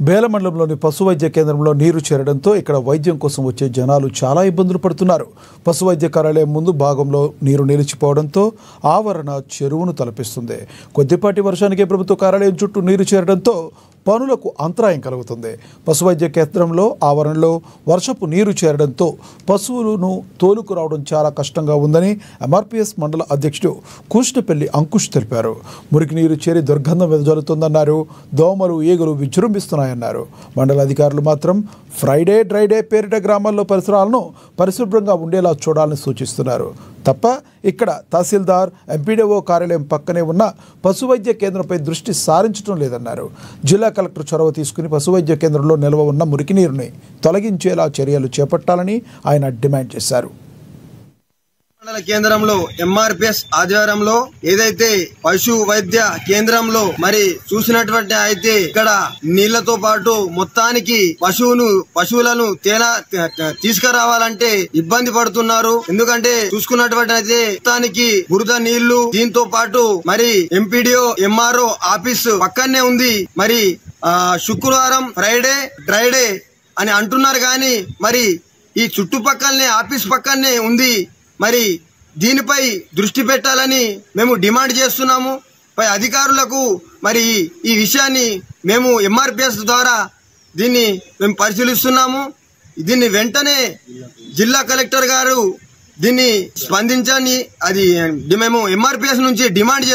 బేల మండలంలోని పశు వైద్య కేంద్రంలో నీరు చేరడంతో ఇక్కడ వైద్యం కోసం వచ్చే జనాలు చాలా ఇబ్బందులు పడుతున్నారు. పశు వైద్య కార్యాలయం ముందు భాగంలో నీరు నిలిచిపోవడంతో ఆవరణ చెరువును తలపిస్తుంది. కొద్దిపాటి వర్షానికి ప్రభుత్వ కార్యాలయం చుట్టూ నీరు చేరడంతో పనులకు అంతరాయం కలుగుతుంది. పశు వైద్య కేంద్రంలో ఆవరణలో వర్షపు నీరు చేరడంతో పశువులను తోలుకు రావడం చాలా కష్టంగా ఉందని ఎంఆర్పీఎస్ మండల అధ్యక్షుడు కూష్ణపల్లి అంకుష్ తెలిపారు. మురికి నీరు చేరి దుర్గంధం వెదజల్లుతుందన్నారు. దోమలు ఈగలు విజృంభిస్తున్నాయన్నారు. మండల అధికారులు మాత్రం ఫ్రైడే డ్రైడే పేరిట గ్రామాల్లో పరిసరాలను పరిశుభ్రంగా ఉండేలా చూడాలని సూచిస్తున్నారు తప్ప ఇక్కడ తహసీల్దార్ ఎంపీడీఓ కార్యాలయం పక్కనే ఉన్న పశు వైద్య కేంద్రంపై దృష్టి సారించడం లేదన్నారు. జిల్లా కలెక్టర్ చొరవ తీసుకుని పశు వైద్య కేంద్రంలో నిల్వ ఉన్న మురికి నీరుని తొలగించేలా చర్యలు చేపట్టాలని ఆయన డిమాండ్ చేశారు. మండల కేంద్రంలో ఎంఆర్పీఎస్ ఆధ్వర్యంలో ఏదైతే పశు వైద్య కేంద్రంలో మరి చూసినటువంటి అయితే ఇక్కడ నీళ్లతో పాటు మొత్తానికి పశువులను తీసుకురావాలంటే ఇబ్బంది పడుతున్నారు. ఎందుకంటే చూసుకున్నటువంటి అయితే మొత్తానికి బురద నీళ్లు, దీంతో పాటు మరి ఎంపీడీఓ ఎంఆర్ఓ ఆఫీస్ పక్కనే ఉంది. మరి శుక్రవారం ఫ్రైడే డ్రైడే అని అంటున్నారు కానీ మరి ఈ చుట్టుపక్కలనే ఆఫీస్ పక్కనే ఉంది. మరి దీనిపై దృష్టి పెట్టాలని మేము డిమాండ్ చేస్తున్నాము. పై అధికారులకు మరి ఈ విషయాన్ని మేము ఎంఆర్పీఎస్ ద్వారా దీన్ని మేము పరిశీలిస్తున్నాము. దీన్ని వెంటనే జిల్లా కలెక్టర్ గారు దీన్ని స్పందించని అది మేము ఎంఆర్పీఎస్ నుంచి డిమాండ్